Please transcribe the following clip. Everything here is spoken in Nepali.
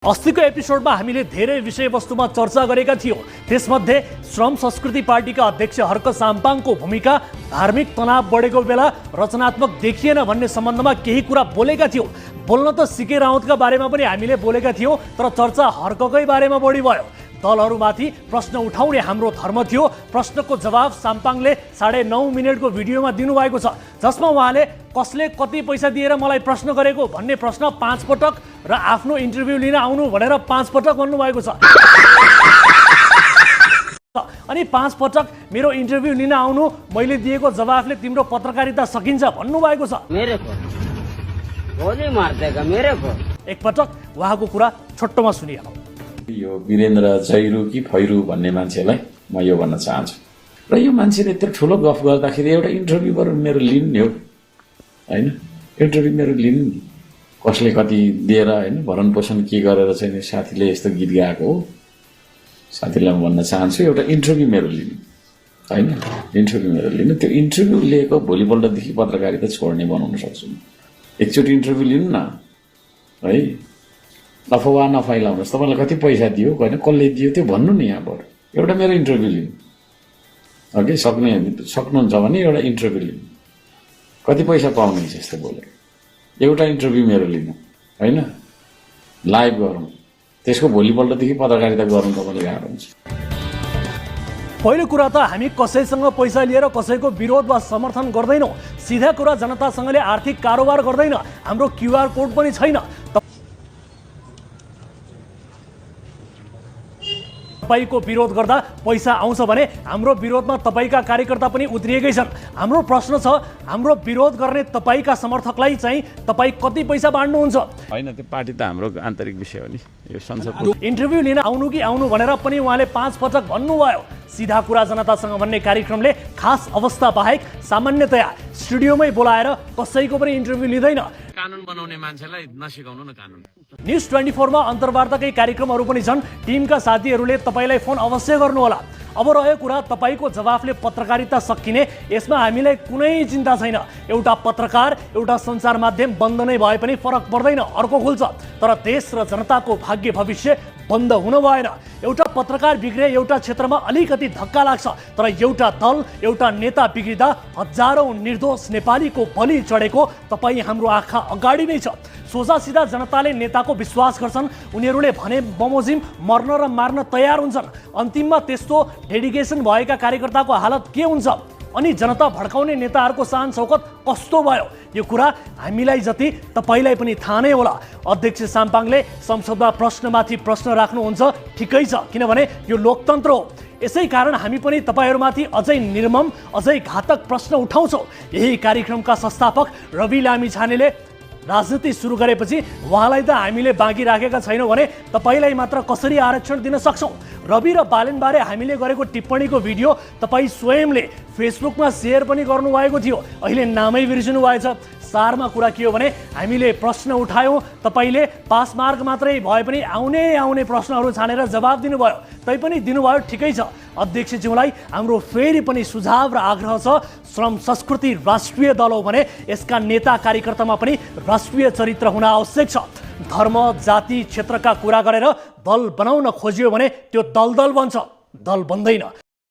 अस्तिको एपिसोडमा हामीले धेरै विषयवस्तुमा चर्चा गरेका थियौँ। त्यसमध्ये श्रम संस्कृति पार्टीका अध्यक्ष हर्क साम्पाङको भूमिका, धार्मिक तनाव बढेको बेला रचनात्मक देखिएन भन्ने सम्बन्धमा केही कुरा बोलेका थियौँ। बोल्न त सीके राउतका बारेमा पनि हामीले बोलेका थियौँ, तर चर्चा हर्ककै बारेमा बढी भयो। दलहरूमाथि प्रश्न उठाउने हाम्रो धर्म थियो। प्रश्नको जवाब साम्पाङले 9.5 मिनेटको भिडियोमा दिनुभएको छ, जसमा उहाँले कसले कति पैसा दिएर मलाई प्रश्न गरेको भन्ने प्रश्न 5 पटक र आफ्नो इन्टरभ्यू लिन आउनु भनेर 5 पटक भन्नुभएको छ। अनि 5 पटक मेरो इन्टरभ्यू लिन आउनु, मैले दिएको जवाफले तिम्रो पत्रकारिता सकिन्छ भन्नुभएको छ। एकपटक उहाँको कुरा छोटोमा सुनिहालौँ। यो वीरेन्द्र जैरू कि फैरू भन्ने मान्छेलाई म यो भन्न चाहन्छु। र यो मान्छेले यत्रो ठुलो गफ गर्दाखेरि एउटा इन्टरभ्यू गरेर मेरो लिनु नि हो, होइन? इन्टरभ्यू मेरो लिनु नि, कसले कति दिएर, होइन? भरण पोषण के गरेर चाहिँ साथीले यस्तो गीत गाएको हो। साथीलाई म भन्न चाहन्छु, एउटा इन्टरभ्यू मेरो लिनु, होइन? इन्टरभ्यू मेरो लिनु। त्यो इन्टरभ्यू लिएको भोलिपल्टदेखि पत्रकारिता छोड्ने बनाउन सक्छु। एकचोटि इन्टरभ्यू लिनु न, है? अफवाह नफैलाउनुहोस्। तपाईँलाई कति पैसा दियो, होइन, कसले दियो, त्यो भन्नु नि यहाँबाट। एउटा मेरो इन्टरभ्यू लिनु, ओके? सक्नुहुन्छ भने एउटा इन्टरभ्यू लिनु। कति पैसा पाउनुहुन्छ यस्तो बोले? एउटा इन्टरभ्यू मेरो लिनु, होइन? लाइभ गरौँ, त्यसको भोलिपल्टदेखि पत्रकारिता गर्नु तपाईँले गाह्रो हुन्छ। पहिलो कुरा त हामी कसैसँग पैसा लिएर कसैको विरोध वा समर्थन गर्दैनौँ। सिधा कुरा, जनतासँगले आर्थिक कारोबार गर्दैन। हाम्रो क्युआर कोड पनि छैन। तपाईको विरोध गर्दा पैसा आउँछ भने हाम्रो विरोधमा तपाईका कार्यकर्ता पनि उत्रिएकै छन्। हाम्रो प्रश्न छ, हाम्रो विरोध गर्ने तपाईका समर्थकलाई चाहिँ तपाई कति पैसा बाँड्नुहुन्छ? होइन, त्यो पार्टी त हाम्रो आन्तरिक विषय हो नि, यो संसदको। इन्टरभ्यू लिन आउनु कि आउनु भनेर पनि उहाँले 5 पटक भन्नुभयो। सिधा कुरा जनतासँग भन्ने कार्यक्रमले खास अवस्था बाहेक सामान्यतया स्टुडियोमै बोलाएर कसैको पनि इन्टरभ्यू लिँदैन। कानुन बनाउने मान्छेलाई नसिकाउनु न कानुन। न्युज 24 मा अन्तर्वार्ताकै कार्यक्रमहरू पनि छन्। टिमका साथीहरूले तपाईलाई फोन अवश्य गर्नुहोला। अब रह्यो कुरा तपाईको जवाफले पत्रकारिता सकिने, यसमा हामीलाई कुनै चिन्ता छैन। एउटा पत्रकार, एउटा सञ्चार माध्यम बन्द नै भए पनि फरक पर्दैन, अर्को खुल्छ। तर देश र जनताको भाग्य भविष्य बन्द हुन भएन। एउटा पत्रकार बिग्रे, एउटा क्षेत्रमा अलिकति धक्का लाग्छ, तर एउटा दल, एउटा नेता बिग्रिँदा हजारौं निर्दोष नेपालीको बलि चढेको तपाईँ हाम्रो आँखा अगाडि नै छ। सोझा सिधा जनताले नेताको विश्वास गर्छन्। उनीहरूले भने बमोजिम मर्न र मार्न तयार हुन्छन्। अन्तिममा त्यस्तो डेडिकेसन भएका कार्यकर्ताको हालत के हुन्छ? अनि जनता भड्काउने नेताहरूको शान शौकत कस्तो भयो? यो कुरा हामीलाई जति तपाईलाई पनि थाहा नै होला। अध्यक्ष साम्पाङले संसदमा प्रश्नमाथि प्रश्न राख्नुहुन्छ, ठिकै छ, किनभने यो लोकतन्त्र हो। यसै कारण हामी पनि तपाईहरूमाथि अझै निर्मम, अझै घातक प्रश्न उठाउँछौँ। यही कार्यक्रमका संस्थापक रवि लामिछानेले राजनीति सुरु गरेपछि उहाँलाई त हामीले बाँकी राखेका छैनौँ भने तपाईलाई मात्र कसरी आरक्षण दिन सक्छौँ? रवि र बालेनबारे हामीले गरेको टिप्पणीको भिडियो तपाईँ स्वयंले फेसबुकमा सेयर पनि गर्नुभएको थियो। अहिले नामै बिर्सिनु भएछ। सारमा कुरा के हो भने हामीले प्रश्न उठायौँ, तपाईँले पास मार्क मात्रै भए पनि आउने प्रश्नहरू छानेर जवाब दिनुभयो। तैपनि दिनुभयो, ठिकै छ। अध्यक्षज्यूलाई हाम्रो फेरि पनि सुझाव र आग्रह छ, श्रम संस्कृति राष्ट्रिय दल हो भने यसका नेता कार्यकर्तामा पनि राष्ट्रिय चरित्र हुन आवश्यक छ। धर्म, जाति, क्षेत्रका कुरा गरेर दल बनाउन खोजियो भने त्यो दलदल बन्छ, दल बन्दैन।